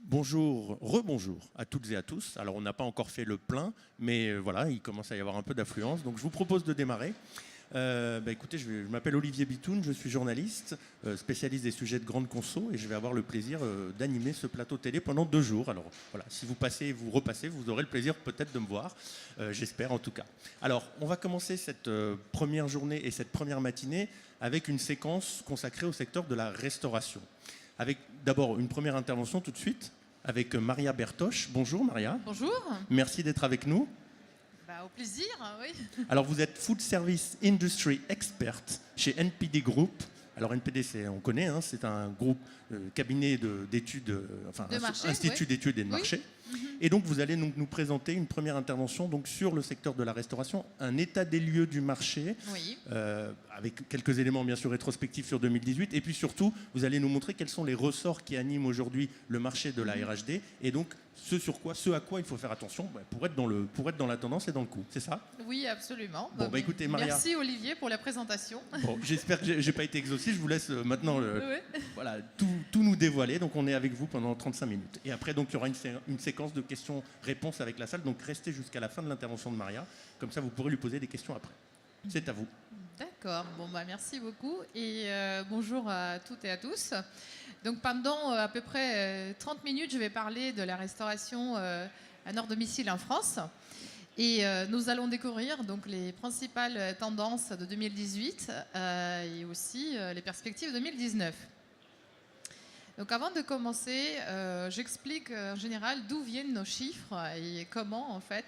Bonjour, rebonjour à toutes et à tous. Alors on n'a pas encore fait le plein, mais voilà, il commence à y avoir un peu d'affluence. Donc je vous propose de démarrer. Écoutez, je m'appelle Olivier Bitoun, je suis journaliste, spécialiste des sujets de grande conso, et je vais avoir le plaisir d'animer ce plateau télé pendant 2 jours. Alors voilà, si vous passez et vous repassez, vous aurez le plaisir peut-être de me voir, j'espère en tout cas. Alors on va commencer cette première journée et cette première matinée avec une séquence consacrée au secteur de la restauration. Avec d'abord une première intervention tout de suite avec Maria Bertoche. Bonjour Maria. Bonjour. Merci d'être avec nous. Au plaisir, oui. Alors vous êtes Food Service Industry Expert chez NPD Group. Alors NPD, on connaît, hein, c'est un groupe cabinet d'études, institut d'études et de marché. Et donc vous allez nous présenter une première intervention donc, sur le secteur de la restauration, un état des lieux du marché, avec quelques éléments bien sûr rétrospectifs sur 2018. Et puis surtout, vous allez nous montrer quels sont les ressorts qui animent aujourd'hui le marché de la RHD et donc ce à quoi il faut faire attention pour être dans la tendance et dans le coup. C'est ça? Oui, absolument. Écoutez, Maria, merci Olivier pour la présentation. Bon, j'espère que je n'ai pas été exhaustif. Je vous laisse maintenant tout nous dévoiler. Donc on est avec vous pendant 35 minutes. Et après, donc, il y aura une séquence de questions-réponses avec la salle. Donc restez jusqu'à la fin de l'intervention de Maria. Comme ça, vous pourrez lui poser des questions après. C'est à vous. D'accord. Merci beaucoup. Et bonjour à toutes et à tous. Donc pendant à peu près 30 minutes, je vais parler de la restauration à notre domicile en France. Et nous allons découvrir donc, les principales tendances de 2018 et aussi les perspectives 2019. Donc avant de commencer, j'explique en général d'où viennent nos chiffres et comment en fait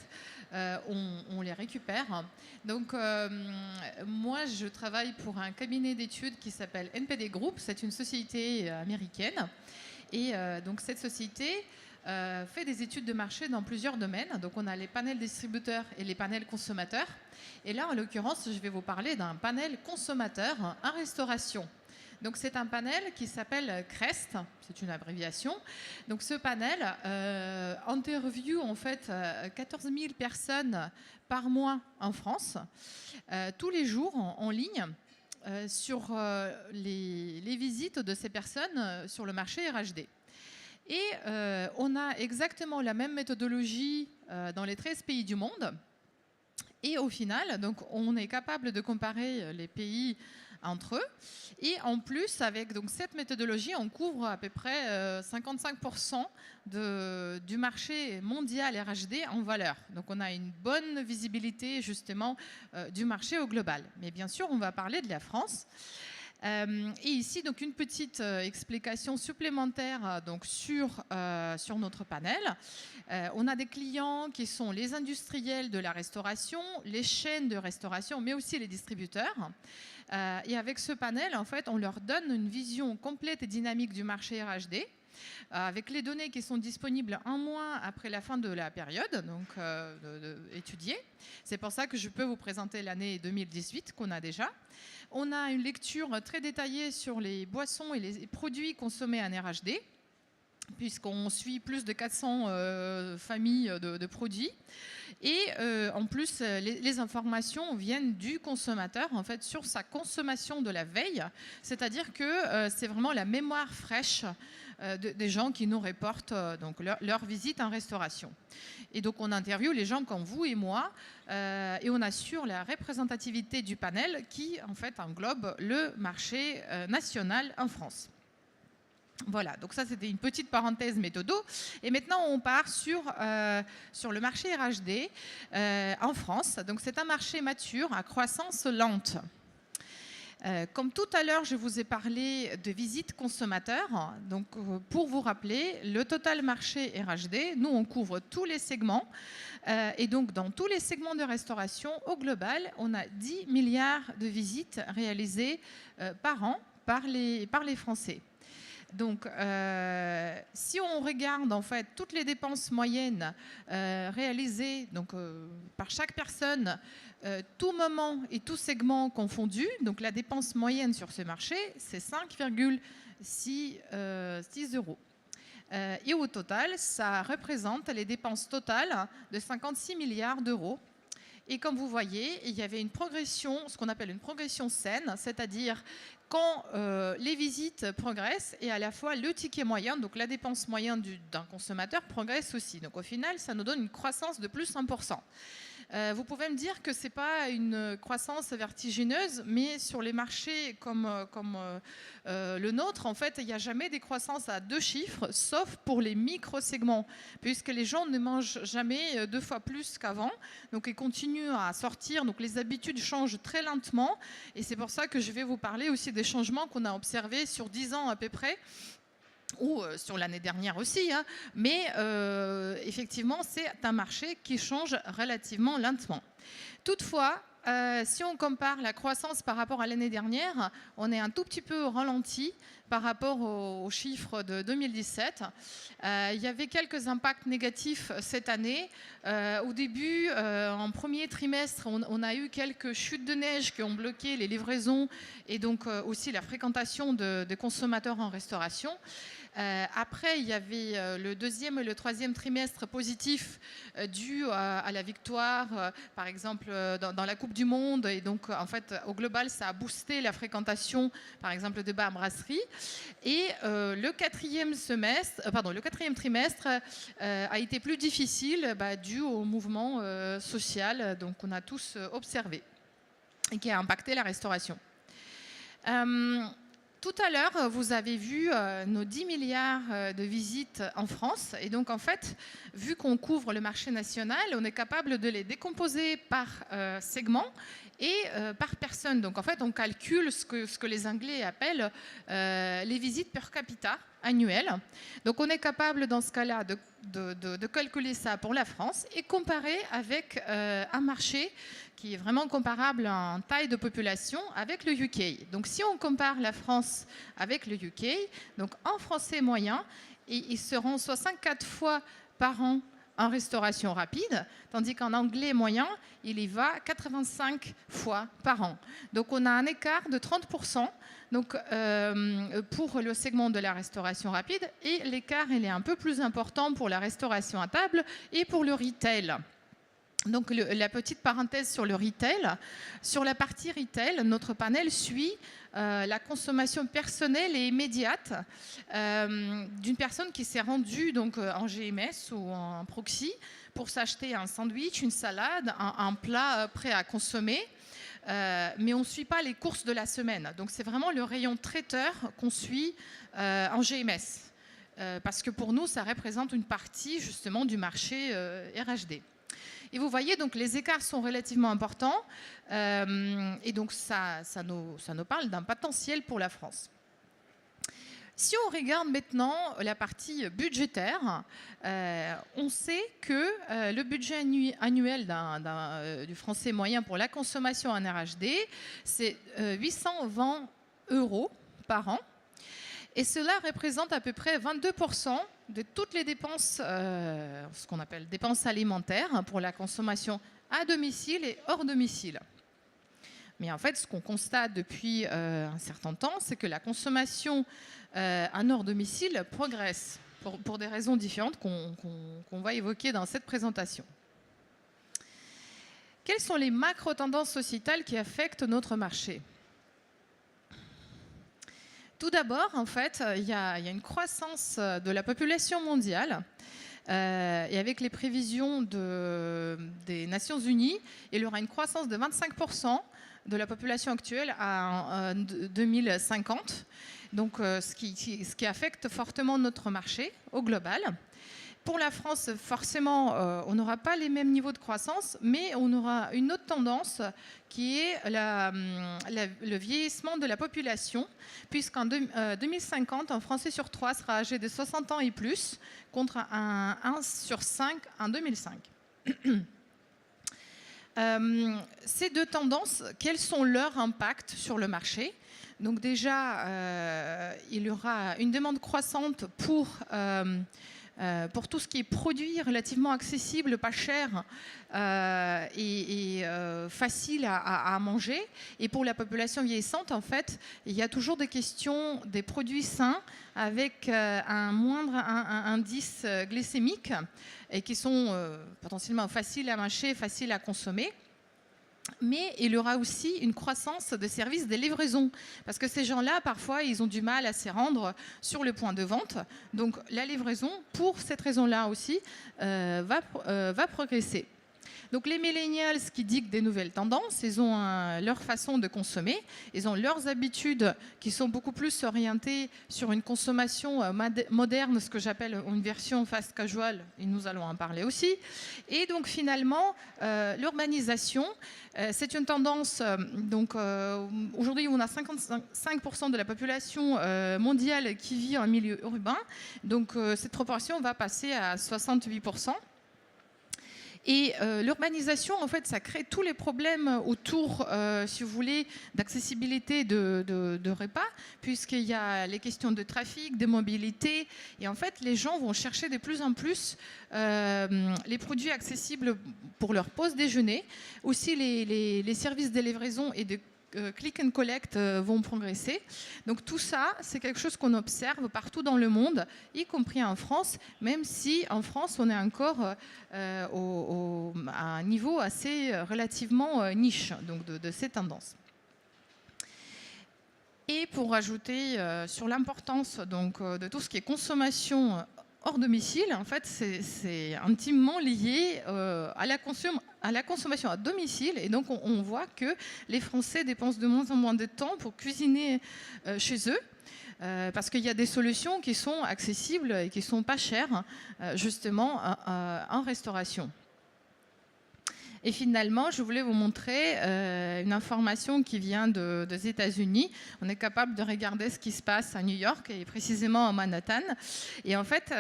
on les récupère. Donc moi je travaille pour un cabinet d'études qui s'appelle NPD Group, c'est une société américaine et donc cette société fait des études de marché dans plusieurs domaines. Donc on a les panels distributeurs et les panels consommateurs. Et là en l'occurrence je vais vous parler d'un panel consommateur en restauration. Donc c'est un panel qui s'appelle CREST, c'est une abréviation. Donc ce panel interviewe en fait 14 000 personnes par mois en France, tous les jours en ligne, sur les visites de ces personnes sur le marché RHD. Et on a exactement la même méthodologie dans les 13 pays du monde. Et au final, donc, on est capable de comparer les pays entre eux. Et en plus, avec donc, cette méthodologie, on couvre à peu près 55% du marché mondial RHD en valeur. Donc on a une bonne visibilité justement du marché au global. Mais bien sûr, on va parler de la France. Et ici, donc, une petite explication supplémentaire donc, sur notre panel. On a des clients qui sont les industriels de la restauration, les chaînes de restauration, mais aussi les distributeurs. Et avec ce panel, en fait, on leur donne une vision complète et dynamique du marché RHD, avec les données qui sont disponibles un mois après la fin de la période, donc étudiée. C'est pour ça que je peux vous présenter l'année 2018 qu'on a déjà. On a une lecture très détaillée sur les boissons et les produits consommés en RHD, puisqu'on suit plus de 400 familles de produits. Et en plus, les informations viennent du consommateur, en fait, sur sa consommation de la veille. C'est-à-dire que c'est vraiment la mémoire fraîche des gens qui nous reportent donc leur visite en restauration. Et donc, on interviewe les gens comme vous et moi, et on assure la représentativité du panel qui, en fait, englobe le marché national en France. Voilà, donc ça c'était une petite parenthèse méthodo. Et maintenant on part sur le marché RHD en France. Donc c'est un marché mature à croissance lente. Comme tout à l'heure, je vous ai parlé de visites consommateurs. Donc, pour vous rappeler, le total marché RHD, nous, on couvre tous les segments. Et donc, dans tous les segments de restauration, au global, on a 10 milliards de visites réalisées par an par les Français. Donc, si on regarde en fait toutes les dépenses moyennes réalisées donc, par chaque personne, tout moment et tout segment confondu, donc la dépense moyenne sur ce marché, c'est 5,6 euros. Et au total, ça représente les dépenses totales de 56 milliards d'euros. Et comme vous voyez, il y avait une progression, ce qu'on appelle une progression saine, c'est-à-dire quand les visites progressent et à la fois le ticket moyen, donc la dépense moyenne d'un consommateur progresse aussi. Donc au final, ça nous donne une croissance de plus 1%. Vous pouvez me dire que ce n'est pas une croissance vertigineuse, mais sur les marchés comme le nôtre, en fait, il n'y a jamais des croissances à 2 chiffres, sauf pour les micro-segments, puisque les gens ne mangent jamais 2 fois plus qu'avant. Donc, ils continuent à sortir. Donc, les habitudes changent très lentement. Et c'est pour ça que je vais vous parler aussi des changements qu'on a observés sur 10 ans à peu près, ou sur l'année dernière aussi, hein. Mais effectivement, c'est un marché qui change relativement lentement. Toutefois, si on compare la croissance par rapport à l'année dernière, on est un tout petit peu ralenti par rapport aux chiffres de 2017. Il y avait quelques impacts négatifs cette année. Au début, en premier trimestre, on a eu quelques chutes de neige qui ont bloqué les livraisons et donc aussi la fréquentation de consommateurs en restauration. Après, il y avait le deuxième et le troisième trimestre positifs dus à la victoire, par exemple, dans la Coupe du Monde. Et donc, en fait, au global, ça a boosté la fréquentation, par exemple, de bars à brasserie. Et le quatrième trimestre a été plus difficile dû au mouvement social qu'on a tous observé et qui a impacté la restauration. Tout à l'heure, vous avez vu nos 10 milliards de visites en France. Et donc, en fait, vu qu'on couvre le marché national, on est capable de les décomposer par segment et par personne. Donc, en fait, on calcule ce que les Anglais appellent les visites per capita annuelles. Donc, on est capable, dans ce cas-là, de calculer ça pour la France et comparer avec un marché qui est vraiment comparable en taille de population avec le UK. Donc, si on compare la France avec le UK, donc en français moyen, ils seront 64 fois par an en restauration rapide, tandis qu'en anglais moyen, il y va 85 fois par an. Donc, on a un écart de 30%. Donc, pour le segment de la restauration rapide, et l'écart il est un peu plus important pour la restauration à table et pour le retail. Donc, la petite parenthèse sur le retail. Sur la partie retail, notre panel suit la consommation personnelle et immédiate d'une personne qui s'est rendue donc, en GMS ou en proxy pour s'acheter un sandwich, une salade, un plat prêt à consommer. Mais on ne suit pas les courses de la semaine. Donc, c'est vraiment le rayon traiteur qu'on suit en GMS. Parce que pour nous, ça représente une partie justement du marché RHD. Et vous voyez, donc, les écarts sont relativement importants. Et donc, ça nous parle d'un potentiel pour la France. Si on regarde maintenant la partie budgétaire, on sait que le budget annuel du français moyen pour la consommation en RHD, c'est 820 € par an. Et cela représente à peu près 22% de toutes les dépenses, ce qu'on appelle dépenses alimentaires pour la consommation à domicile et hors domicile. Mais en fait, ce qu'on constate depuis un certain temps, c'est que la consommation en hors domicile progresse pour des raisons différentes qu'on va évoquer dans cette présentation. Quelles sont les macro-tendances sociétales qui affectent notre marché ? Tout d'abord, en fait, il y a une croissance de la population mondiale et avec les prévisions des Nations Unies, il y aura une croissance de 25% de la population actuelle en 2050, donc ce qui affecte fortement notre marché au global. Pour la France, forcément, on n'aura pas les mêmes niveaux de croissance, mais on aura une autre tendance qui est le vieillissement de la population, puisqu'en 2050, un Français sur 3 sera âgé de 60 ans et plus, contre un 1 sur 5 en 2005. Ces deux tendances, quels sont leurs impacts sur le marché ? Donc déjà, il y aura une demande croissante pour tout ce qui est produit relativement accessible, pas cher et facile à manger. Et pour la population vieillissante, en fait, il y a toujours des questions des produits sains avec un moindre indice glycémique et qui sont potentiellement faciles à mâcher, faciles à consommer. Mais il y aura aussi une croissance des services de livraison, parce que ces gens-là, parfois, ils ont du mal à s'y rendre sur le point de vente. Donc la livraison, pour cette raison-là aussi, va progresser. Donc les millennials qui dictent des nouvelles tendances, ils ont leur façon de consommer, ils ont leurs habitudes qui sont beaucoup plus orientées sur une consommation moderne, ce que j'appelle une version fast casual, et nous allons en parler aussi. Et donc finalement, l'urbanisation, c'est une tendance, aujourd'hui on a 55% de la population mondiale qui vit en milieu urbain, donc cette proportion va passer à 68%. Et l'urbanisation, en fait, ça crée tous les problèmes autour, si vous voulez, d'accessibilité de repas, puisqu'il y a les questions de trafic, de mobilité. Et en fait, les gens vont chercher de plus en plus les produits accessibles pour leur pause déjeuner. Aussi, les services de livraison et de click and collect vont progresser. Donc tout ça, c'est quelque chose qu'on observe partout dans le monde, y compris en France, même si en France, on est encore à un niveau assez relativement niche donc de ces tendances. Et pour rajouter sur l'importance donc de tout ce qui est consommation hors domicile, en fait, c'est intimement lié à la consommation à domicile. Et donc, on voit que les Français dépensent de moins en moins de temps pour cuisiner chez eux. Parce qu'il y a des solutions qui sont accessibles et qui ne sont pas chères, justement, en restauration. Et finalement, je voulais vous montrer une information qui vient des États-Unis. On est capable de regarder ce qui se passe à New York et précisément à Manhattan. Et en fait,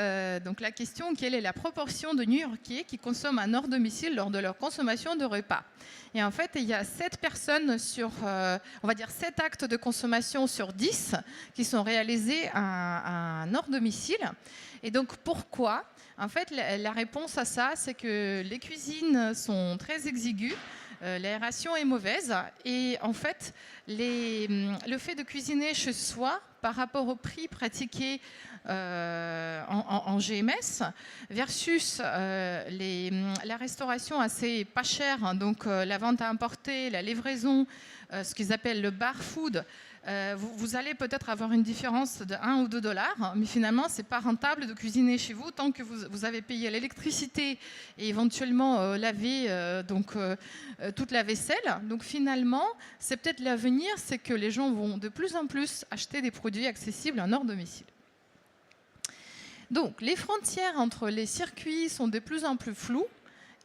donc la question, quelle est la proportion de New-Yorkais qui consomment un hors domicile lors de leur consommation de repas? Et en fait, il y a 7 personnes sur, on va dire 7 actes de consommation sur 10 qui sont réalisés à un hors domicile. Et donc, pourquoi ? En fait, la réponse à ça, c'est que les cuisines sont très exiguës, l'aération est mauvaise et en fait, le fait de cuisiner chez soi par rapport au prix pratiqué en GMS versus la restauration assez pas chère, hein, donc la vente à emporter, la livraison, ce qu'ils appellent le bar food. Vous allez peut-être avoir une différence de 1 ou 2 dollars, mais finalement, ce n'est pas rentable de cuisiner chez vous tant que vous avez payé l'électricité et éventuellement lavé toute la vaisselle. Donc finalement, c'est peut-être l'avenir, c'est que les gens vont de plus en plus acheter des produits accessibles en hors domicile. Donc les frontières entre les circuits sont de plus en plus floues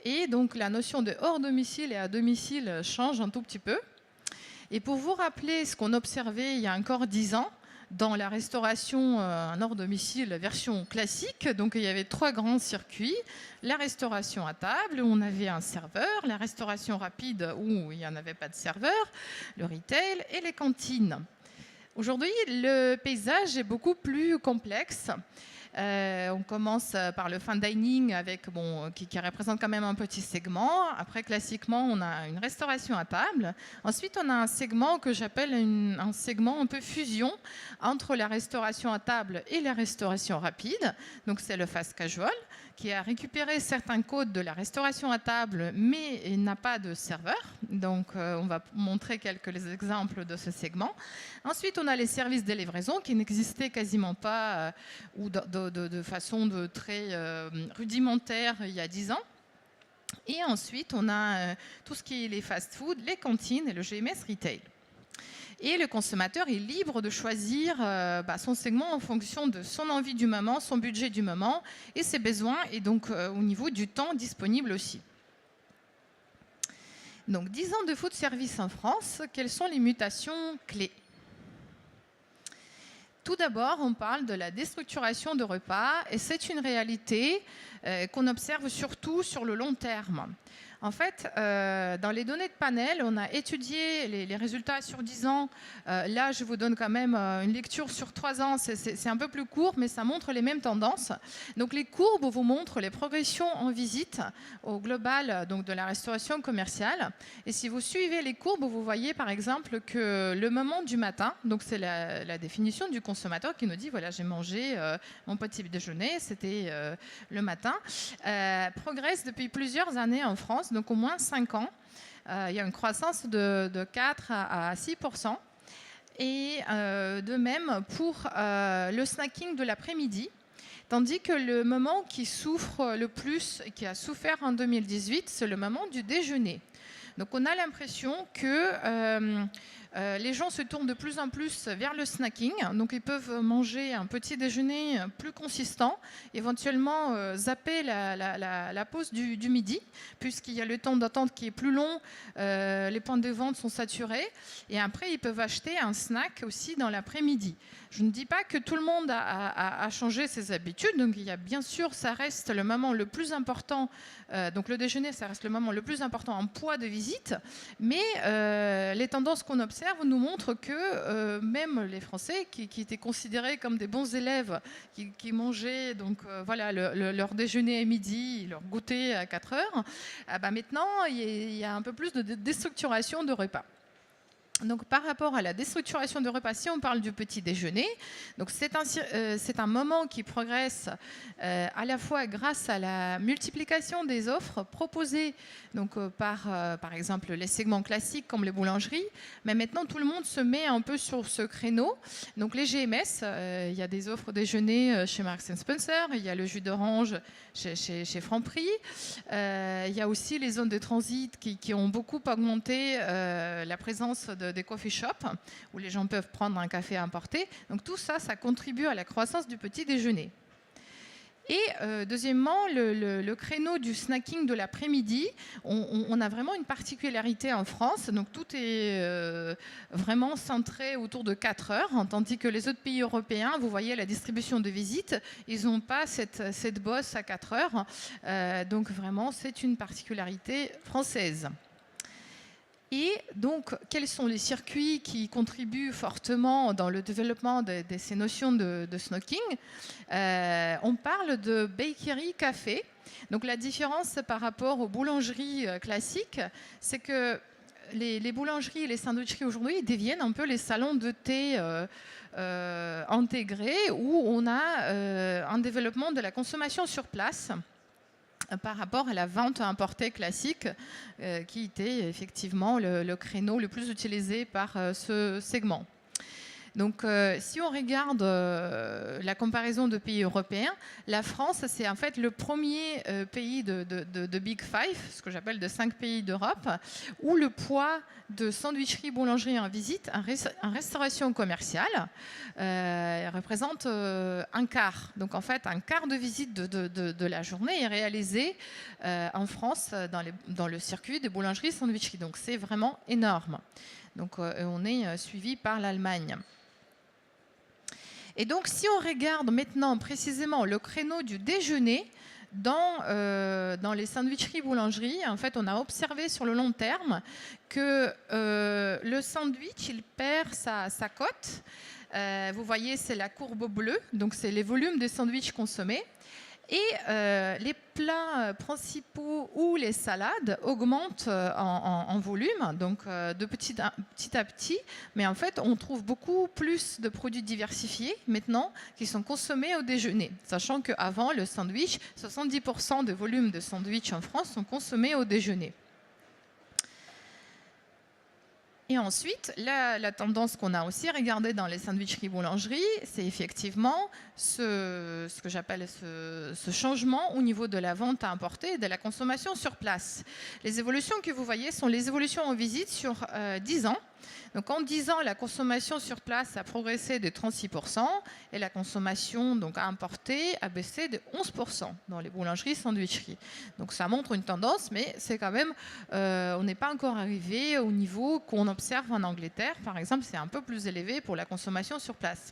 et donc la notion de hors domicile et à domicile change un tout petit peu. Et pour vous rappeler ce qu'on observait il y a encore 10 ans, dans la restauration en hors domicile version classique, donc il y avait 3 grands circuits, la restauration à table où on avait un serveur, la restauration rapide où il n'y en avait pas de serveur, le retail et les cantines. Aujourd'hui, le paysage est beaucoup plus complexe. On commence par le fine dining qui représente quand même un petit segment. Après, classiquement, on a une restauration à table. Ensuite, on a un segment que j'appelle un segment un peu fusion entre la restauration à table et la restauration rapide. Donc, c'est le fast casual qui a récupéré certains codes de la restauration à table, mais il n'a pas de serveur. Donc, on va montrer quelques exemples de ce segment. Ensuite, on a les services de livraison qui n'existaient quasiment pas ou de façon très rudimentaire il y a 10 ans. Et ensuite, on a tout ce qui est les fast-food, les cantines et le GMS Retail. Et le consommateur est libre de choisir son segment en fonction de son envie du moment, son budget du moment et ses besoins, et donc au niveau du temps disponible aussi. Donc 10 ans de food service en France, quelles sont les mutations clés ? Tout d'abord, on parle de la déstructuration de repas et c'est une réalité qu'on observe surtout sur le long terme. En fait, dans les données de panel, on a étudié les résultats sur 10 ans. Là, je vous donne quand même une lecture sur 3 ans. C'est un peu plus court, mais ça montre les mêmes tendances. Donc, les courbes vous montrent les progressions en visite au global donc de la restauration commerciale. Et si vous suivez les courbes, vous voyez par exemple que le moment du matin, donc c'est la définition du consommateur qui nous dit voilà, j'ai mangé mon petit déjeuner, c'était le matin, progresse depuis plusieurs années en France. Donc au moins 5 ans. il y a une croissance de 4 à 6%. Et de même pour le snacking de l'après-midi. Tandis que le moment qui souffre le plus et qui a souffert en 2018, c'est le moment du déjeuner. Donc on a l'impression que les gens se tournent de plus en plus vers le snacking. Donc ils peuvent manger un petit déjeuner plus consistant, éventuellement zapper la pause du midi, puisqu'il y a le temps d'attente qui est plus long, les points de vente sont saturés, et après ils peuvent acheter un snack aussi dans l'après-midi. Je ne dis pas que tout le monde a changé ses habitudes, donc il y a bien sûr, ça reste le moment le plus important, donc le déjeuner, ça reste le moment le plus important en poids de visite, mais les tendances qu'on observe nous montrent que même les Français, qui étaient considérés comme des bons élèves, qui mangeaient donc, voilà, leur déjeuner à midi, leur goûter à 4 heures, maintenant il y a un peu plus de déstructuration de repas. Donc, par rapport à la déstructuration de repas, si on parle du petit déjeuner, donc c'est un moment qui progresse à la fois grâce à la multiplication des offres proposées donc, par exemple les segments classiques comme les boulangeries, mais maintenant tout le monde se met un peu sur ce créneau. Donc les GMS, il y a des offres déjeuner chez Marks & Spencer, il y a le jus d'orange chez Franprix, il y a aussi les zones de transit qui ont beaucoup augmenté la présence des coffee shops où les gens peuvent prendre un café à emporter. Donc tout ça, ça contribue à la croissance du petit déjeuner. Et deuxièmement, le créneau du snacking de l'après-midi, on a vraiment une particularité en France. Donc tout est vraiment centré autour de 4 heures, tandis que les autres pays européens, vous voyez la distribution de visites, ils n'ont pas cette bosse à 4 heures. Donc vraiment, c'est une particularité française. Et donc, quels sont les circuits qui contribuent fortement dans le développement de ces notions de snacking? On parle de bakery café. Donc, la différence par rapport aux boulangeries classiques, c'est que les boulangeries et les sandwicheries aujourd'hui deviennent un peu les salons de thé intégrés où on a un développement de la consommation sur place par rapport à la vente importée classique, qui était effectivement le créneau le plus utilisé par ce segment. Donc, si on regarde la comparaison de pays européens, la France, c'est en fait le premier pays de Big Five, ce que j'appelle de 5 pays d'Europe, où le poids de sandwicherie, boulangerie en visite, en restauration commerciale, représente un quart. Donc, en fait, un quart de visite de la journée est réalisé en France dans le circuit des boulangeries, sandwicheries. Donc, c'est vraiment énorme. Donc, on est suivi par l'Allemagne. Et donc, si on regarde maintenant précisément le créneau du déjeuner dans les sandwicheries boulangeries, en fait, on a observé sur le long terme que le sandwich, il perd sa cote. Vous voyez, c'est la courbe bleue, donc c'est les volumes de sandwichs consommés. Et les plats principaux ou les salades augmentent en volume, donc de petit à petit. Mais en fait, on trouve beaucoup plus de produits diversifiés maintenant qui sont consommés au déjeuner. Sachant qu'avant, le sandwich, 70% des volumes de sandwich en France sont consommés au déjeuner. Et ensuite, la tendance qu'on a aussi regardée dans les sandwicheries-boulangeries, c'est effectivement ce que j'appelle ce changement au niveau de la vente à emporter et de la consommation sur place. Les évolutions que vous voyez sont les évolutions en visite sur 10 ans. Donc en 10 ans, la consommation sur place a progressé de 36% et la consommation donc, à emporter a baissé de 11% dans les boulangeries sandwicheries. Donc ça montre une tendance, mais c'est quand même, on n'est pas encore arrivé au niveau qu'on observe en Angleterre. Par exemple, c'est un peu plus élevé pour la consommation sur place.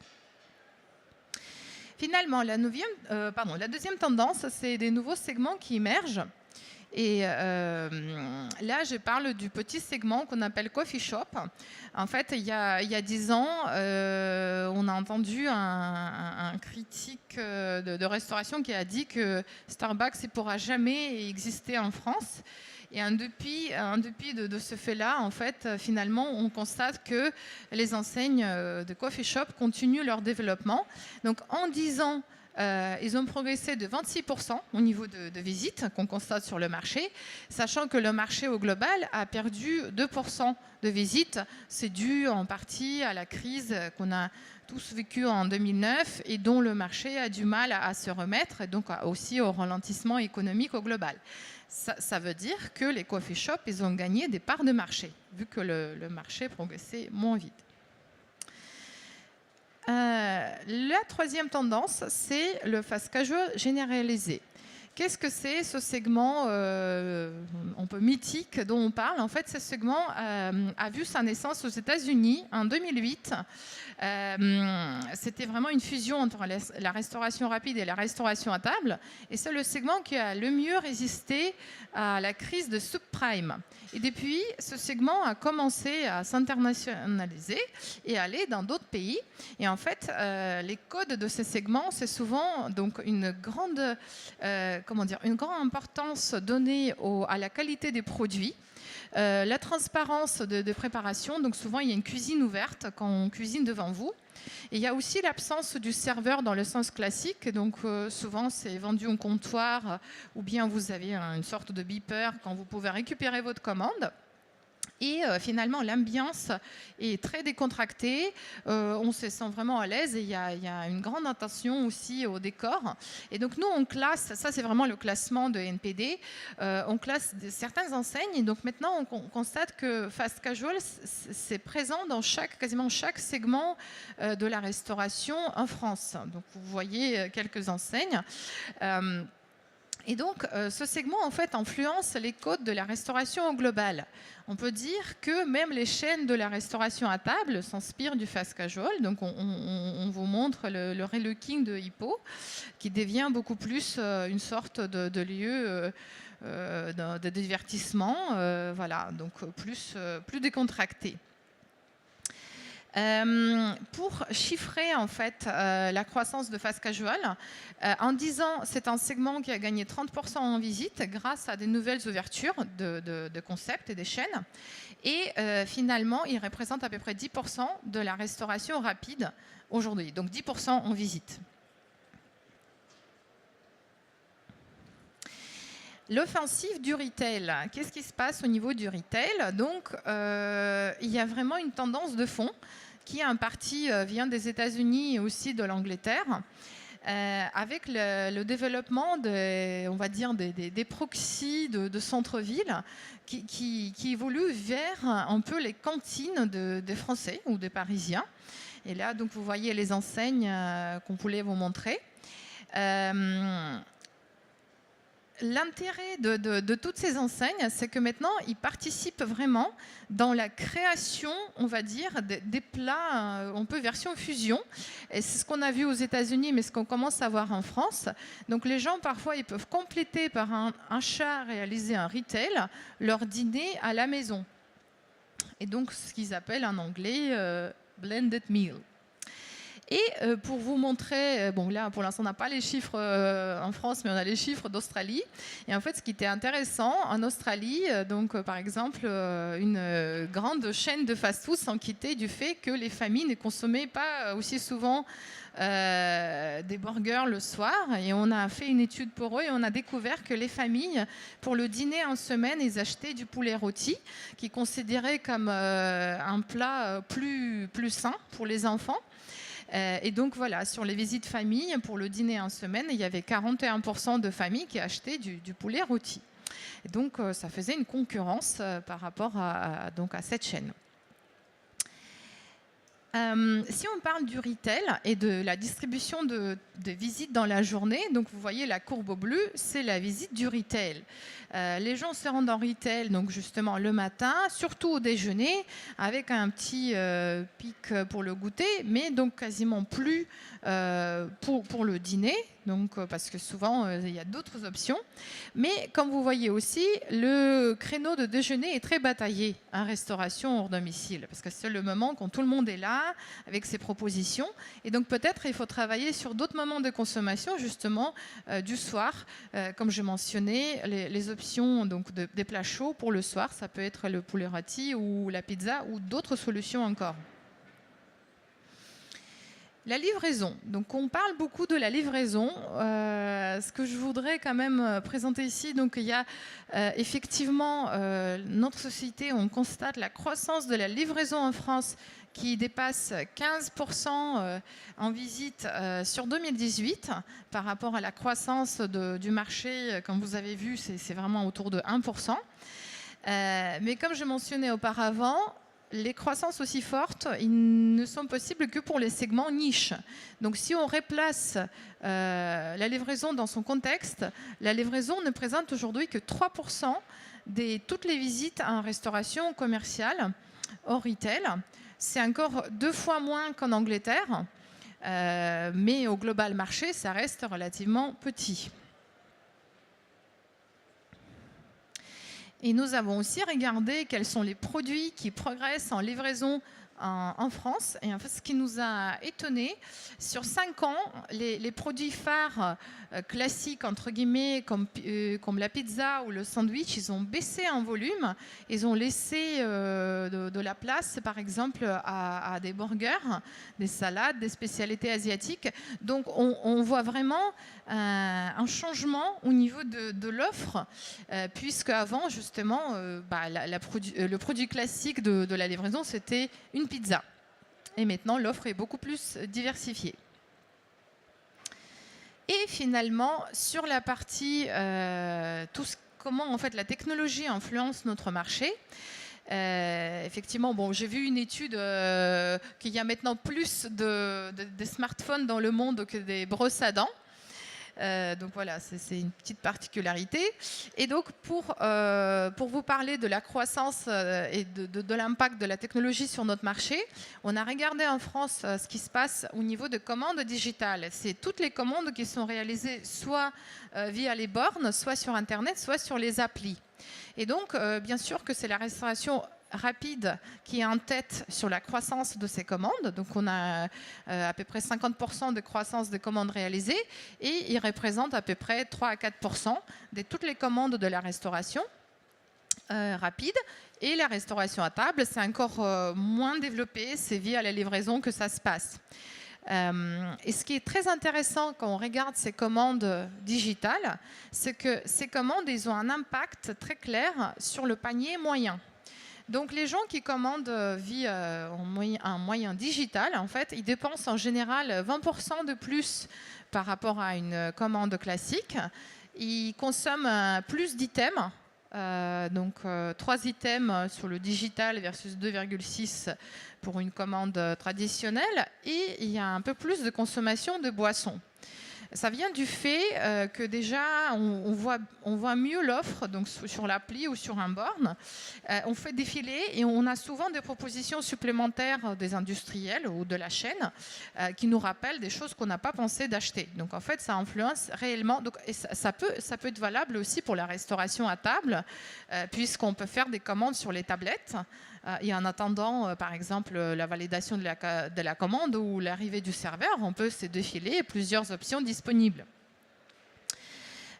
Finalement, la deuxième tendance, c'est des nouveaux segments qui émergent. Et là, je parle du petit segment qu'on appelle coffee shop. En fait, il y a 10 ans, on a entendu un critique de restauration qui a dit que Starbucks ne pourra jamais exister en France. Et en dépit de ce fait-là, en fait, finalement, on constate que les enseignes de coffee shop continuent leur développement. Donc, en 10 ans, ils ont progressé de 26% au niveau de visites qu'on constate sur le marché, sachant que le marché au global a perdu 2% de visites. C'est dû en partie à la crise qu'on a tous vécue en 2009 et dont le marché a du mal à se remettre, et donc aussi au ralentissement économique au global. Ça veut dire que les coffee shops, ils ont gagné des parts de marché, vu que le marché progressait moins vite. La troisième tendance, c'est le fast casual généralisé. Qu'est-ce que c'est ce segment un peu mythique dont on parle? En fait, ce segment a vu sa naissance aux États-Unis en 2008. C'était vraiment une fusion entre la restauration rapide et la restauration à table. Et c'est le segment qui a le mieux résisté à la crise de subprime. Et depuis, ce segment a commencé à s'internationaliser et aller dans d'autres pays. Et en fait, les codes de ces segments, c'est souvent donc une grande importance donnée à la qualité des produits. La transparence de préparation, donc souvent il y a une cuisine ouverte quand on cuisine devant vous. Et il y a aussi l'absence du serveur dans le sens classique, donc souvent c'est vendu au comptoir ou bien vous avez une sorte de beeper quand vous pouvez récupérer votre commande. Et finalement, l'ambiance est très décontractée, on se sent vraiment à l'aise et il y a une grande attention aussi au décor. Et donc nous, on classe, ça c'est vraiment le classement de NPD, on classe certaines enseignes et donc maintenant on constate que fast casual, c'est présent dans quasiment chaque segment de la restauration en France. Donc vous voyez quelques enseignes. Et donc, ce segment, en fait, influence les codes de la restauration au global. On peut dire que même les chaînes de la restauration à table s'inspirent du fast casual. Donc, on vous montre le relooking de Hippo, qui devient beaucoup plus une sorte de lieu de divertissement, voilà, donc plus décontracté. Pour chiffrer en fait la croissance de fast casual, en 10 ans, c'est un segment qui a gagné 30% en visite grâce à des nouvelles ouvertures de concepts et des chaînes. Et finalement, il représente à peu près 10% de la restauration rapide aujourd'hui, donc 10% en visite. L'offensive du retail, qu'est-ce qui se passe au niveau du retail? Donc, il y a vraiment une tendance de fond qui en partie vient des États-Unis et aussi de l'Angleterre, avec le développement on va dire des proxys de centre-ville qui évoluent vers un peu les cantines des Français ou des Parisiens. Et là, donc, vous voyez les enseignes qu'on voulait vous montrer. L'intérêt de toutes ces enseignes, c'est que maintenant, ils participent vraiment dans la création, on va dire, des plats un peu version fusion. Et c'est ce qu'on a vu aux États-Unis, mais ce qu'on commence à voir en France. Donc les gens, parfois, ils peuvent compléter par un achat réalisé en retail leur dîner à la maison. Et donc, ce qu'ils appellent en anglais blended meal. Et pour vous montrer, bon là pour l'instant on n'a pas les chiffres en France, mais on a les chiffres d'Australie. Et en fait ce qui était intéressant en Australie, donc par exemple une grande chaîne de fast-food s'inquiétait du fait que les familles ne consommaient pas aussi souvent des burgers le soir. Et on a fait une étude pour eux et on a découvert que les familles, pour le dîner en semaine, ils achetaient du poulet rôti, qui est considéré comme un plat plus sain pour les enfants. Et donc voilà, sur les visites famille, pour le dîner en semaine, il y avait 41% de familles qui achetaient du poulet rôti. Et donc ça faisait une concurrence par rapport à cette chaîne. Si on parle du retail et de la distribution de visites dans la journée, donc vous voyez la courbe bleue, c'est la visite du retail. Les gens se rendent en retail donc justement le matin, surtout au déjeuner, avec un petit pic pour le goûter, mais donc quasiment plus pour le dîner, donc, parce que souvent il y a d'autres options. Mais comme vous voyez aussi, le créneau de déjeuner est très bataillé en restauration hors domicile, parce que c'est le moment quand tout le monde est là avec ses propositions. Et donc peut-être il faut travailler sur d'autres moments de consommation, justement du soir, comme je mentionnais, les options donc des plats chauds pour le soir, ça peut être le poulet rôti ou la pizza ou d'autres solutions encore. La livraison. Donc, on parle beaucoup de la livraison. Ce que je voudrais quand même présenter ici, donc il y a effectivement notre société, on constate la croissance de la livraison en France qui dépasse 15% en visite sur 2018 par rapport à la croissance du marché. Comme vous avez vu, c'est vraiment autour de 1%. Mais comme je mentionnais auparavant, les croissances aussi fortes, ils ne sont possibles que pour les segments niches. Donc si on replace la livraison dans son contexte, la livraison ne présente aujourd'hui que 3% de toutes les visites en restauration commerciale hors retail. C'est encore 2 fois moins qu'en Angleterre, mais au global marché, ça reste relativement petit. Et nous avons aussi regardé quels sont les produits qui progressent en livraison en France. Et en fait, ce qui nous a étonné, sur 5 ans, les produits phares classiques, entre guillemets, comme la pizza ou le sandwich, ils ont baissé en volume. Ils ont laissé de la place, par exemple, à des burgers, des salades, des spécialités asiatiques. Donc, on voit vraiment un changement au niveau de l'offre, puisque avant, justement, le produit classique de la livraison, c'était une pizza. Et maintenant, l'offre est beaucoup plus diversifiée. Et finalement, sur la partie comment en fait la technologie influence notre marché. Effectivement, bon, j'ai vu une étude qu'il y a maintenant plus de smartphones dans le monde que des brosses à dents. Donc voilà, c'est une petite particularité. Et donc pour vous parler de la croissance et de l'impact de la technologie sur notre marché, on a regardé en France ce qui se passe au niveau de commandes digitales. C'est toutes les commandes qui sont réalisées soit via les bornes, soit sur Internet, soit sur les applis. Et donc, bien sûr que c'est la restauration rapide qui est en tête sur la croissance de ces commandes. Donc on a à peu près 50% de croissance des commandes réalisées et il représente à peu près 3 à 4% de toutes les commandes de la restauration rapide. Et la restauration à table, c'est encore moins développé, c'est via la livraison que ça se passe. Et ce qui est très intéressant quand on regarde ces commandes digitales, c'est que ces commandes, ils ont un impact très clair sur le panier moyen. Donc les gens qui commandent via un moyen digital, en fait, ils dépensent en général 20% de plus par rapport à une commande classique. Ils consomment plus d'items, donc 3 items sur le digital versus 2,6 pour une commande traditionnelle. Et il y a un peu plus de consommation de boissons. Ça vient du fait que déjà, on voit mieux l'offre, donc sur l'appli ou sur un borne. On fait défiler et on a souvent des propositions supplémentaires des industriels ou de la chaîne qui nous rappellent des choses qu'on n'a pas pensé d'acheter. Donc en fait, ça influence réellement. Donc, et ça peut être valable aussi pour la restauration à table, puisqu'on peut faire des commandes sur les tablettes. Et en attendant, par exemple, la validation de la commande ou l'arrivée du serveur, on peut se défiler plusieurs options disponibles.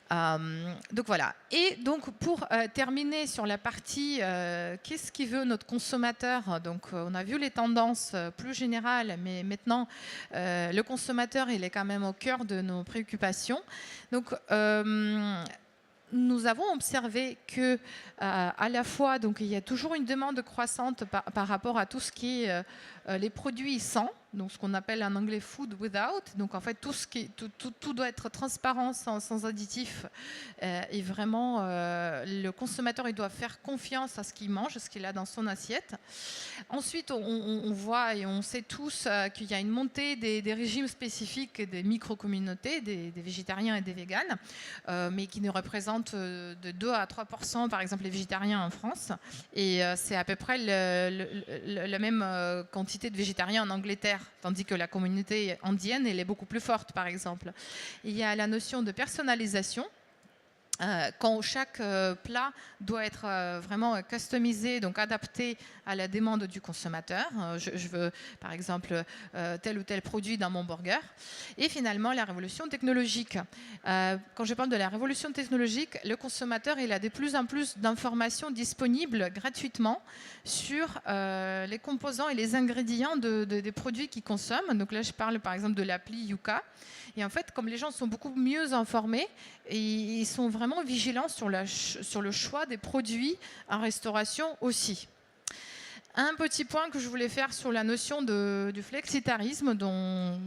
Donc voilà. Et donc pour terminer sur la partie qu'est-ce qu'il veut notre consommateur. Donc on a vu les tendances plus générales, mais maintenant le consommateur il est quand même au cœur de nos préoccupations. Donc nous avons observé que à la fois donc il y a toujours une demande croissante par rapport à tout ce qui est les produits sans, donc ce qu'on appelle en anglais food without. Donc en fait tout doit être transparent, sans additifs, et vraiment le consommateur il doit faire confiance à ce qu'il mange, à ce qu'il a dans son assiette. Ensuite on voit et on sait tous qu'il y a une montée des régimes spécifiques, des micro-communautés, des végétariens et des véganes, mais qui ne représentent de 2 à 3% par exemple les végétariens en France, et c'est à peu près la même quantité de végétariens en Angleterre, tandis que la communauté indienne elle est beaucoup plus forte par exemple. Il y a la notion de personnalisation. quand chaque plat doit être vraiment customisé, donc adapté à la demande du consommateur. Je veux, par exemple, tel ou tel produit dans mon burger. Et finalement, la révolution technologique. Quand je parle de la révolution technologique, le consommateur, il a de plus en plus d'informations disponibles gratuitement sur les composants et les ingrédients des produits qu'il consomme. Donc là, je parle par exemple de l'appli Yuka. Et en fait, comme les gens sont beaucoup mieux informés, ils sont vraiment vigilants sur le choix des produits en restauration aussi. Un petit point que je voulais faire sur la notion du flexitarisme, dont,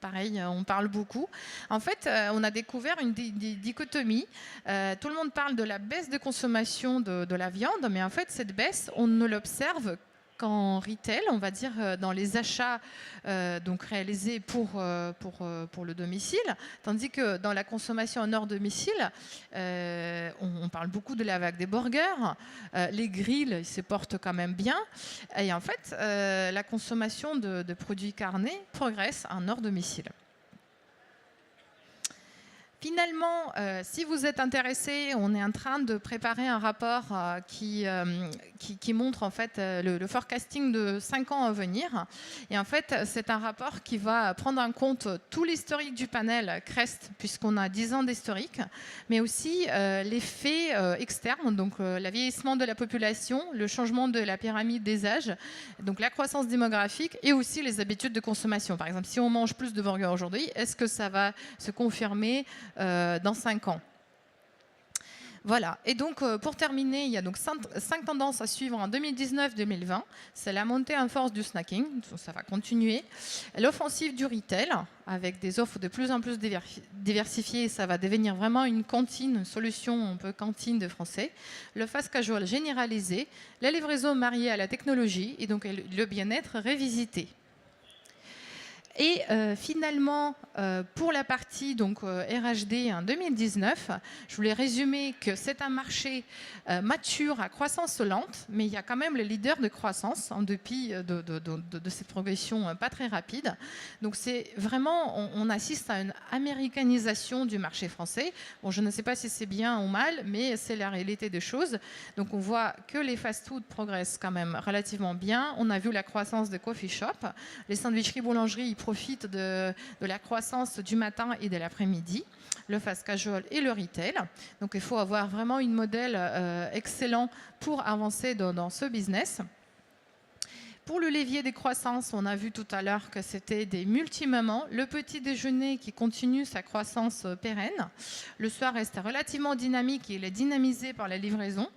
pareil, on parle beaucoup. En fait, on a découvert une dichotomie. Tout le monde parle de la baisse de consommation de la viande, mais en fait, cette baisse, on ne l'observe qu'en retail, on va dire dans les achats donc réalisés pour le domicile, tandis que dans la consommation en hors domicile, on parle beaucoup de la vague des burgers, les grilles, ils se portent quand même bien, et en fait, la consommation de produits carnés progresse en hors domicile. Finalement, si vous êtes intéressé, on est en train de préparer un rapport qui montre en fait le forecasting de 5 ans à venir. Et en fait, c'est un rapport qui va prendre en compte tout l'historique du panel CREST, puisqu'on a 10 ans d'historique, mais aussi les faits externes, donc le vieillissement de la population, le changement de la pyramide des âges, donc la croissance démographique et aussi les habitudes de consommation. Par exemple, si on mange plus de burgers aujourd'hui, est-ce que ça va se confirmer dans 5 ans. Voilà. Et donc, pour terminer, il y a donc 5 tendances à suivre en 2019-2020. C'est la montée en force du snacking, ça va continuer. L'offensive du retail, avec des offres de plus en plus diversifiées, ça va devenir vraiment une cantine, une solution un peu cantine de français. Le fast casual généralisé, la livraison mariée à la technologie et donc le bien-être révisité. Et finalement, pour la partie donc, RHD en 2019, je voulais résumer que c'est un marché mature à croissance lente, mais il y a quand même le leader de croissance en dépit de cette progression pas très rapide. Donc c'est vraiment, on assiste à une américanisation du marché français. Bon, je ne sais pas si c'est bien ou mal, mais c'est la réalité des choses. Donc on voit que les fast-foods progressent quand même relativement bien. On a vu la croissance des coffee shops, les sandwicheries, boulangeries, profite de la croissance du matin et de l'après-midi, le fast casual et le retail. Donc il faut avoir vraiment un modèle excellent pour avancer dans ce business. Pour le levier des croissances, on a vu tout à l'heure que c'était des multimoments. Le petit déjeuner qui continue sa croissance pérenne. Le soir reste relativement dynamique et il est dynamisé par la livraison.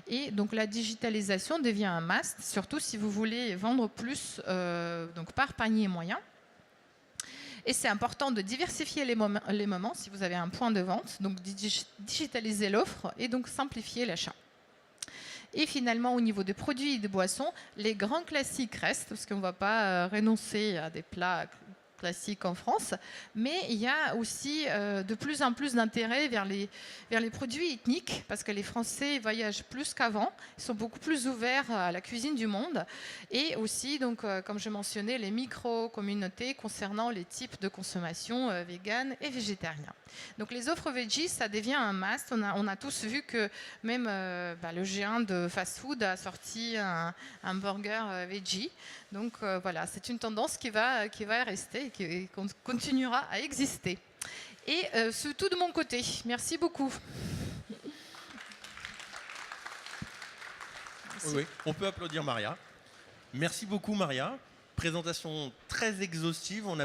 Et donc la digitalisation devient un must, surtout si vous voulez vendre plus donc par panier moyen. Et c'est important de diversifier les moments si vous avez un point de vente, donc digitaliser l'offre et donc simplifier l'achat. Et finalement, au niveau des produits et des boissons, les grands classiques restent, parce qu'on ne va pas renoncer à des plats classiques en France, mais il y a aussi de plus en plus d'intérêt vers les produits ethniques, parce que les Français voyagent plus qu'avant, ils sont beaucoup plus ouverts à la cuisine du monde, et aussi, donc, comme je mentionnais, les micro-communautés concernant les types de consommation vegan et végétarien. Donc les offres veggie, ça devient un must. On a tous vu que même le géant de fast-food a sorti un burger veggie. Donc voilà, c'est une tendance qui va rester et qui continuera à exister. Et c'est tout de mon côté. Merci beaucoup. Merci. Oui, on peut applaudir Maria. Merci beaucoup Maria. Présentation très exhaustive. Vous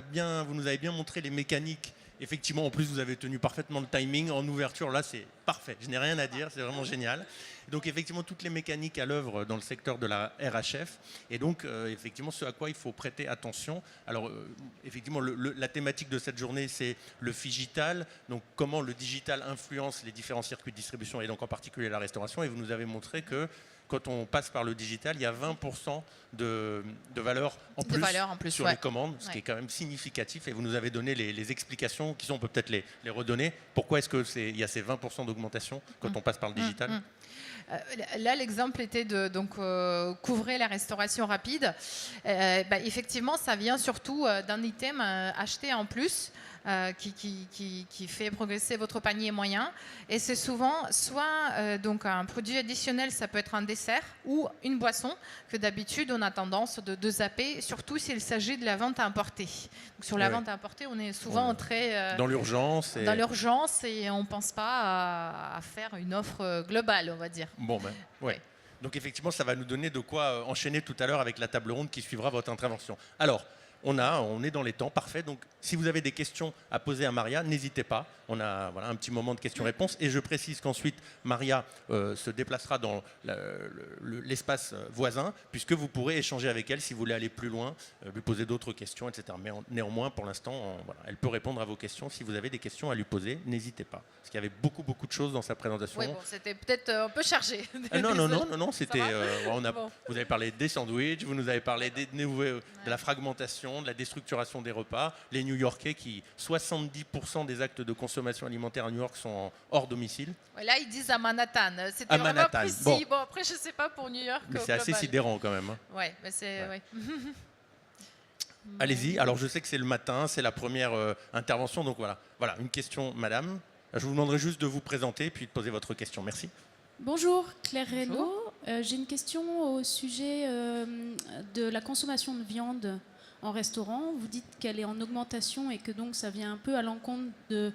nous avez bien montré les mécaniques. Effectivement, en plus, vous avez tenu parfaitement le timing. En ouverture, là, c'est parfait. Je n'ai rien à dire, c'est vraiment génial. Donc, effectivement, toutes les mécaniques à l'œuvre dans le secteur de la RHF. Et donc, effectivement, ce à quoi il faut prêter attention. Alors, effectivement, la thématique de cette journée, c'est le phygital. Donc, comment le digital influence les différents circuits de distribution et donc en particulier la restauration. Et vous nous avez montré que quand on passe par le digital, il y a 20% de valeur en plus sur les commandes, ce qui est quand même significatif. Et vous nous avez donné les explications qui sont, on peut peut-être les redonner. Pourquoi est-ce qu'il y a ces 20% d'augmentation quand on passe par le digital ? Là, l'exemple était de couvrir la restauration rapide. Effectivement, ça vient surtout d'un item acheté en plus. qui fait progresser votre panier moyen. Et c'est souvent soit donc un produit additionnel, ça peut être un dessert ou une boisson que d'habitude on a tendance de zapper, surtout s'il s'agit de la vente à emporter. Donc, sur la vente à emporter, on est souvent très dans l'urgence et on ne pense pas à faire une offre globale, on va dire. Bon, ben, ouais. Donc effectivement, ça va nous donner de quoi enchaîner tout à l'heure avec la table ronde qui suivra votre intervention. Alors, on est dans les temps, parfait. Donc, si vous avez des questions à poser à Maria, n'hésitez pas. On a un petit moment de questions-réponses. Et je précise qu'ensuite, Maria se déplacera dans l'espace voisin, puisque vous pourrez échanger avec elle si vous voulez aller plus loin, lui poser d'autres questions, etc. Mais néanmoins, pour l'instant, elle peut répondre à vos questions. Si vous avez des questions à lui poser, n'hésitez pas. Parce qu'il y avait beaucoup de choses dans sa présentation. Oui, bon, c'était peut-être un peu chargé. Non, c'était... Vous avez parlé des sandwichs, vous nous avez parlé de la fragmentation, de la déstructuration des repas, les New-Yorkais qui 70% des actes de consommation alimentaire à New York sont hors domicile. Ouais, là, ils disent à Manhattan. C'était vraiment précis. Bon, après, je ne sais pas pour New York. Mais c'est assez sidérant quand même. Oui, mais c'est... Ouais. Allez-y. Alors, je sais que c'est le matin, c'est la première intervention. Donc voilà, une question, madame. Je vous demanderai juste de vous présenter puis de poser votre question. Merci. Bonjour, Claire Reynaud. J'ai une question au sujet de la consommation de viande en restaurant. Vous dites qu'elle est en augmentation et que donc ça vient un peu à l'encontre de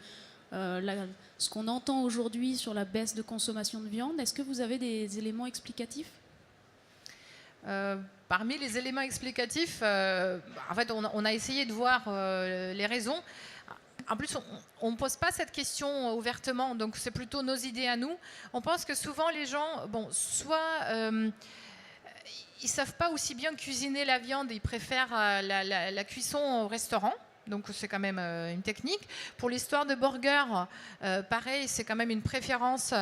ce qu'on entend aujourd'hui sur la baisse de consommation de viande. Est-ce que vous avez des éléments explicatifs ? Parmi les éléments explicatifs, en fait, on a essayé de voir les raisons. En plus, on ne pose pas cette question ouvertement, donc c'est plutôt nos idées à nous. On pense que souvent les gens, soit ils ne savent pas aussi bien cuisiner la viande, ils préfèrent la cuisson au restaurant. Donc c'est quand même une technique. Pour l'histoire de burger, pareil, c'est quand même une préférence.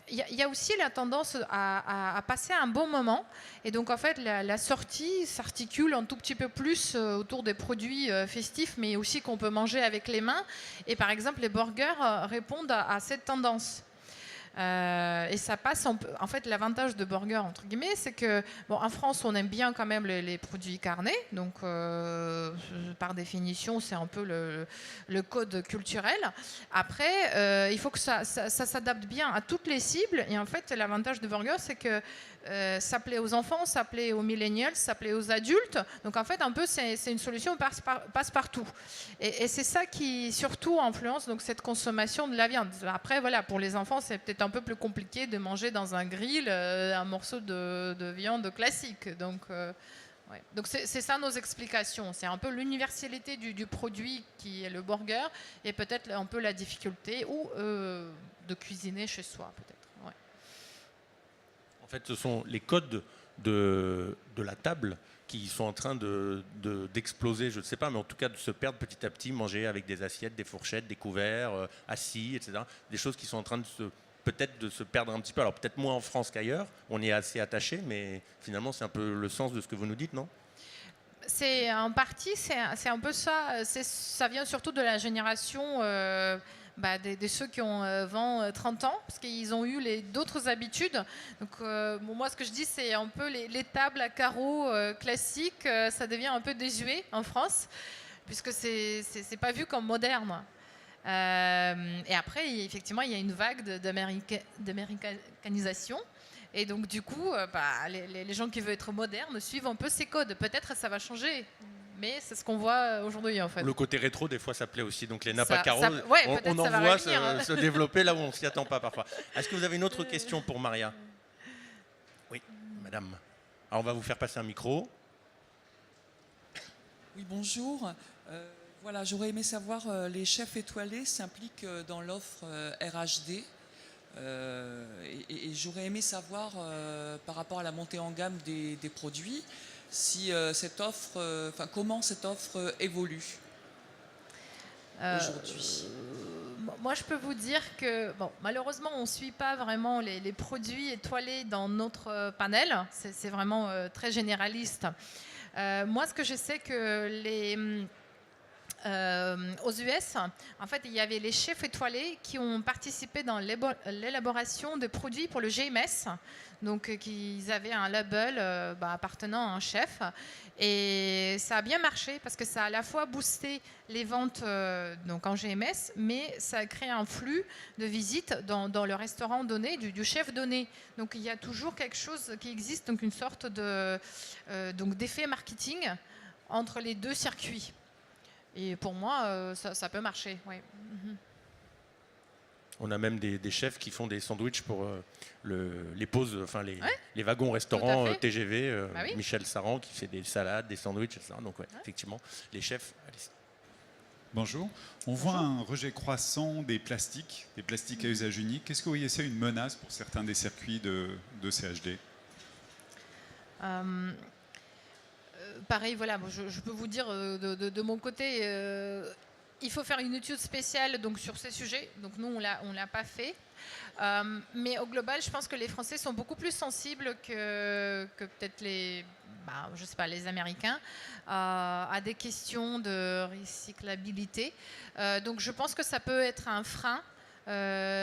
Il y a aussi la tendance à passer un bon moment. Et donc en fait, la sortie s'articule un tout petit peu plus autour des produits festifs, mais aussi qu'on peut manger avec les mains. Et par exemple, les burgers répondent à cette tendance. Et ça passe en fait, l'avantage de burger entre guillemets, c'est que en France on aime bien quand même les produits carnés, donc par définition c'est un peu le code culturel. Après il faut que ça s'adapte bien à toutes les cibles, et en fait l'avantage de burger c'est que ça plaît aux enfants, ça plaît aux millennials, ça plaît aux adultes. Donc en fait, un peu, c'est une solution passe-partout. Et c'est ça qui surtout influence donc cette consommation de la viande. Après, voilà, pour les enfants, c'est peut-être un peu plus compliqué de manger dans un grill un morceau de viande classique. Donc c'est ça nos explications. C'est un peu l'universalité du produit qui est le burger, et peut-être un peu la difficulté de cuisiner chez soi, peut-être. En fait, ce sont les codes de la table qui sont en train d'exploser, je ne sais pas, mais en tout cas de se perdre petit à petit, manger avec des assiettes, des fourchettes, des couverts, assis, etc. Des choses qui sont en train peut-être de se perdre un petit peu. Alors peut-être moins en France qu'ailleurs, on y est assez attaché, mais finalement c'est un peu le sens de ce que vous nous dites, non ? C'est en partie, c'est un peu ça. Ça vient surtout de la génération... de ceux qui ont 20, 30 ans, parce qu'ils ont eu d'autres habitudes. Donc, moi, ce que je dis, c'est un peu les tables à carreaux classiques, ça devient un peu désuet en France, puisque c'est pas vu comme moderne. Et après, effectivement, il y a une vague d'américanisation. Et donc, du coup, les gens qui veulent être modernes suivent un peu ces codes. Peut-être que ça va changer. Mais c'est ce qu'on voit aujourd'hui, en fait. Le côté rétro, des fois, ça plaît aussi. Donc les nappes à carreaux, on en voit se développer là où on ne s'y attend pas parfois. Est-ce que vous avez une autre question pour Maria ? Oui, madame. Alors, on va vous faire passer un micro. Oui, bonjour. Voilà, j'aurais aimé savoir, les chefs étoilés s'impliquent dans l'offre RHD. Et j'aurais aimé savoir, par rapport à la montée en gamme des produits, si cette offre, comment cette offre évolue aujourd'hui. Moi, je peux vous dire que, malheureusement, on ne suit pas vraiment les produits étoilés dans notre panel. C'est vraiment très généraliste. Moi, ce que je sais que aux US, en fait, il y avait les chefs étoilés qui ont participé dans l'élaboration de produits pour le GMS. Donc, ils avaient un label appartenant à un chef. Et ça a bien marché parce que ça a à la fois boosté les ventes donc en GMS, mais ça a créé un flux de visites dans le restaurant donné, du chef donné. Donc, il y a toujours quelque chose qui existe, donc une sorte d'effet marketing entre les deux circuits. Et pour moi, ça peut marcher. Oui. On a même des chefs qui font des sandwichs pour les pauses, enfin les wagons restaurants TGV. Bah oui. Michel Saran qui fait des salades, des sandwichs, etc. Donc effectivement, les chefs. Bonjour. On voit un rejet croissant des plastiques à usage unique. Est-ce que vous voyez ça une menace pour certains des circuits de CHD? Pareil, voilà, je peux vous dire de mon côté, il faut faire une étude spéciale donc, sur ces sujets. Donc nous, on l'a pas fait. Mais au global, je pense que les Français sont beaucoup plus sensibles que peut-être je sais pas, les Américains à des questions de recyclabilité. Donc je pense que ça peut être un frein.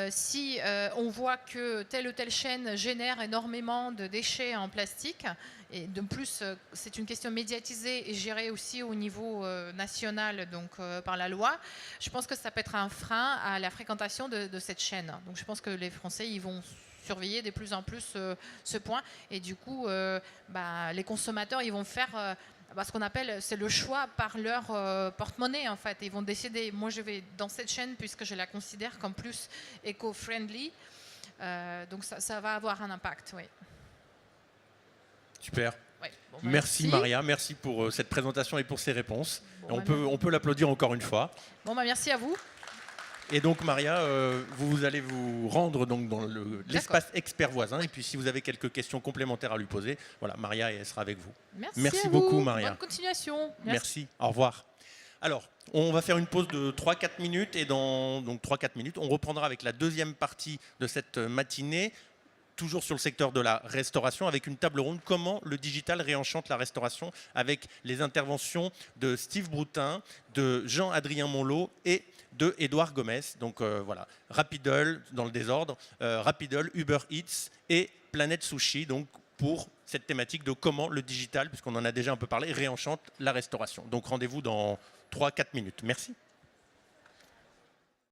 Si on voit que telle ou telle chaîne génère énormément de déchets en plastique, et de plus c'est une question médiatisée et gérée aussi au niveau national donc, par la loi, je pense que ça peut être un frein à la fréquentation de cette chaîne. Donc je pense que les Français ils vont surveiller de plus en plus ce point et du coup les consommateurs ils vont faire ce qu'on appelle, c'est le choix par leur porte-monnaie en fait. Ils vont décider, moi je vais dans cette chaîne puisque je la considère comme plus éco-friendly. Donc ça va avoir un impact, oui. Super. Ouais. Merci Maria, merci pour cette présentation et pour ces réponses. On peut l'applaudir encore une fois. Merci à vous. Et donc Maria, vous allez vous rendre donc dans l'espace expert voisin. Et puis si vous avez quelques questions complémentaires à lui poser, voilà, Maria elle sera avec vous. Merci beaucoup Maria. Bonne continuation. Merci. Au revoir. Alors, on va faire une pause de 3-4 minutes et dans 3-4 minutes, on reprendra avec la deuxième partie de cette matinée, toujours sur le secteur de la restauration, avec une table ronde, comment le digital réenchante la restauration, avec les interventions de Steve Broutin, de Jean-Adrien Monlot et de Édouard Gomez. Donc voilà, Rapidol dans le désordre, Rapidol, Uber Eats et Planète Sushi, donc pour cette thématique de comment le digital, puisqu'on en a déjà un peu parlé, réenchante la restauration. Donc rendez-vous dans 3-4 minutes. Merci.